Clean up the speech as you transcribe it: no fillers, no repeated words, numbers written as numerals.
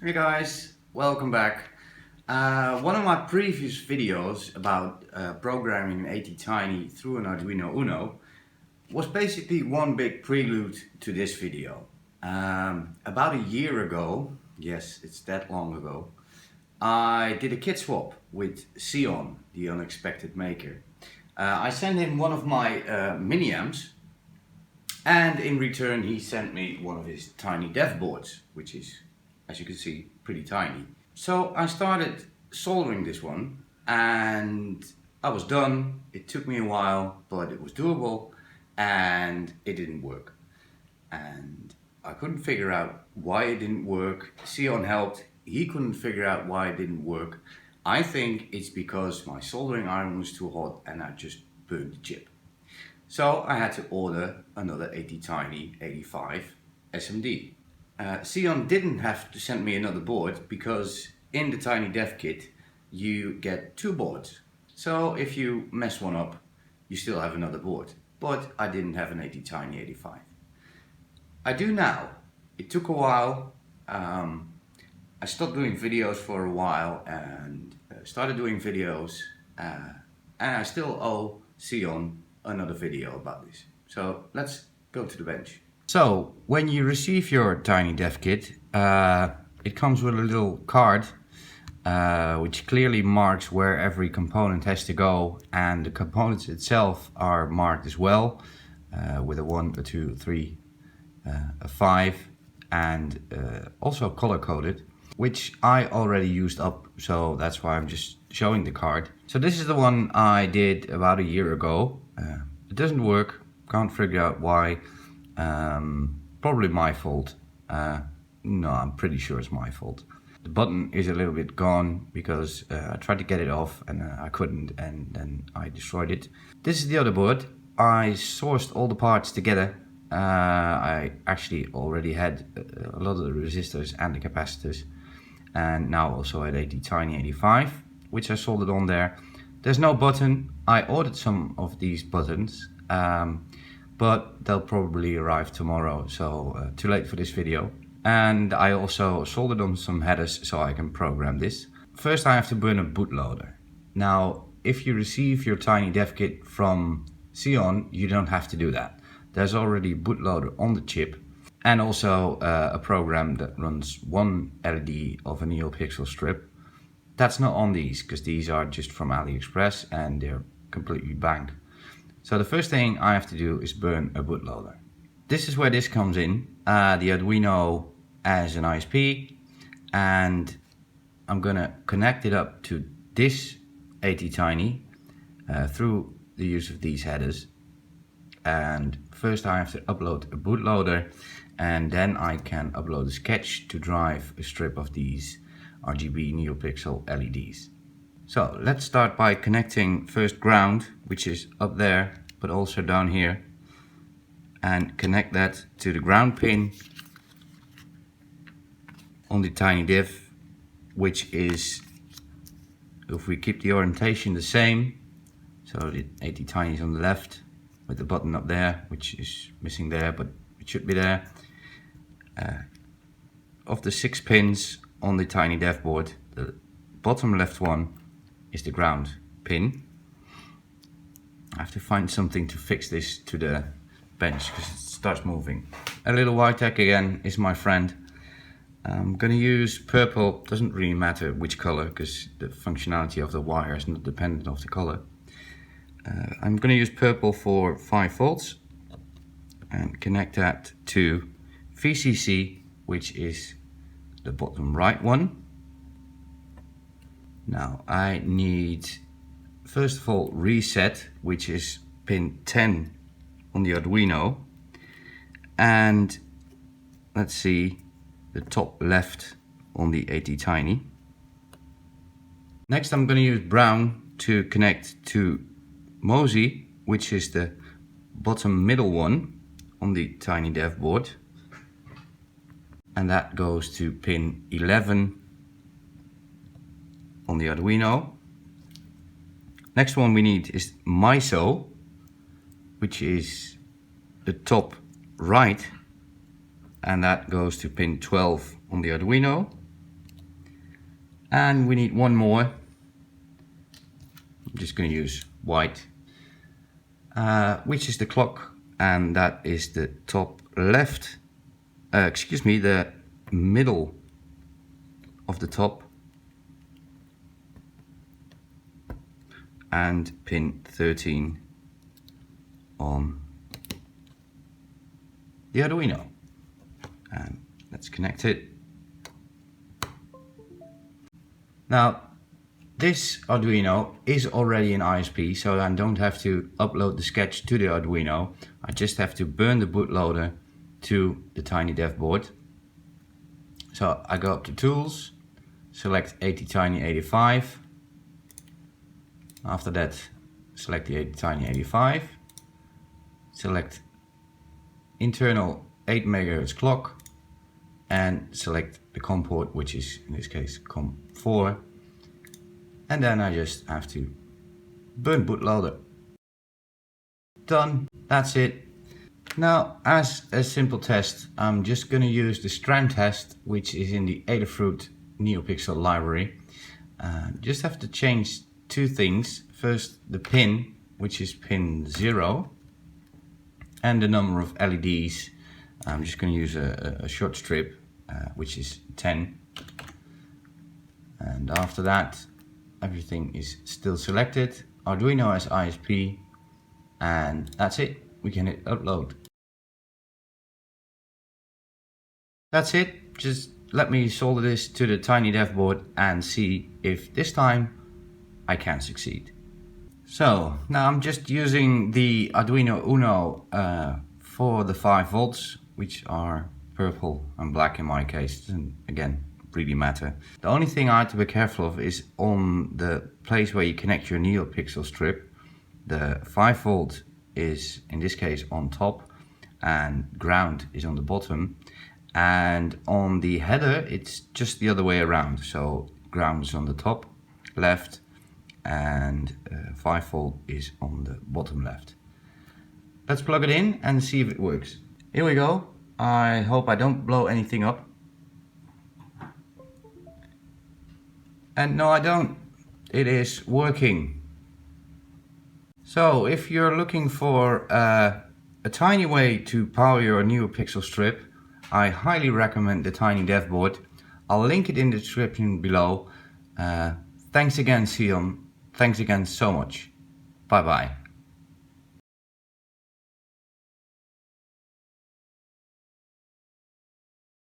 Hey guys, welcome back. One of my previous videos about programming an ATtiny through an Arduino Uno was basically one big prelude to this video. About a year ago, yes, it's that long ago, I did a kit swap with Seon, the unexpected maker. I sent him one of my mini amps, and in return he sent me one of his TinyDev boards, which is, as you can see, pretty tiny. So I started soldering this one and I was done. It took me a while, but it was doable and it didn't work. And I couldn't figure out why it didn't work. Seon helped. He couldn't figure out why it didn't work. I think it's because my soldering iron was too hot and I just burned the chip. So I had to order another ATtiny 85 SMD. Seon didn't have to send me another board because in the TinyDev kit you get two boards. So if you mess one up, you still have another board. But I didn't have an ATtiny 85. I do now. It took a while. I stopped doing videos for a while and started doing videos, and I still owe Seon another video about this. So let's go to the bench. So when you receive your TinyDev kit, it comes with a little card which clearly marks where every component has to go, and the components itself are marked as well with a 1, a 2, 3, a 5, and also color coded, which I already used up, so that's why I'm just showing the card. So this is the one I did about a year ago. It doesn't work, can't figure out why. Probably my fault. No, I'm pretty sure it's my fault. The button is a little bit gone because I tried to get it off and I couldn't, and then I destroyed it. This is the other board. I sourced all the parts together. I actually already had a lot of the resistors and the capacitors, and now also at ATtiny 85, which I soldered on there. There's no button. I ordered some of these buttons, but they'll probably arrive tomorrow, so too late for this video. And I also soldered on some headers so I can program this. First I have to burn a bootloader. Now, if you receive your TinyDev kit from Seon, you don't have to do that. There's already a bootloader on the chip, and also a program that runs one LED of a NeoPixel strip. That's not on these, because these are just from AliExpress and they're completely blank. So the first thing I have to do is burn a bootloader. This is where this comes in, the Arduino as an ISP, and I'm gonna connect it up to this ATtiny through the use of these headers. And first I have to upload a bootloader, and then I can upload a sketch to drive a strip of these RGB NeoPixel LEDs. So let's start by connecting first ground, which is up there, but also down here, and connect that to the ground pin on the TinyDev, which is, if we keep the orientation the same, so the ATtiny is on the left with the button up there, which is missing there, but it should be there. Of the 6 pins on the TinyDev board, the bottom left one is the ground pin. I have to find something to fix this to the bench because it starts moving. A little YTech again is my friend. I'm gonna use purple. Doesn't really matter which color because the functionality of the wire is not dependent on the color. I'm gonna use purple for 5 volts and connect that to VCC, which is the bottom right one. Now I need, first of all, reset, which is pin 10 on the Arduino, and let's see, the top left on the ATtiny. Next I'm going to use brown to connect to Mosey, which is the bottom middle one on the TinyDev board, and that goes to pin 11 on the Arduino. Next one we need is MISO, which is the top right, and that goes to pin 12 on the Arduino. And we need one more. I'm just going to use white, which is the clock, and that is the top left, the middle of the top, and pin 13 on the Arduino. And let's connect it. Now, this Arduino is already an ISP, so I don't have to upload the sketch to the Arduino. I just have to burn the bootloader to the TinyDev board. So I go up to Tools, select ATtiny85. After that, select the ATtiny85. Select internal 8 MHz clock and select the COM port, which is in this case COM4. And then I just have to burn bootloader. Done, that's it. Now, as a simple test, I'm just going to use the strand test, which is in the Adafruit NeoPixel library. Just have to change two things. First, the pin, which is pin 0, and the number of LEDs. I'm just going to use a short strip, which is 10. And after that, everything is still selected. Arduino as ISP, and that's it. We can hit upload. That's it. Just let me solder this to the TinyDev board and see if this time I can succeed. So now I'm just using the Arduino Uno for the 5 volts, which are purple and black in my case. Doesn't again really matter. The only thing I have to be careful of is on the place where you connect your NeoPixel strip. The 5 volt is in this case on top and ground is on the bottom, and on the header it's just the other way around. So ground is on the top left and 5 volt is on the bottom left. Let's plug it in and see if it works. Here we go. I hope I don't blow anything up. And no, I don't. It is working. So if you're looking for a tiny way to power your NeoPixel strip, I highly recommend the TinyDev board. I'll link it in the description below. Thanks again, Seon. Thanks again so much. Bye bye.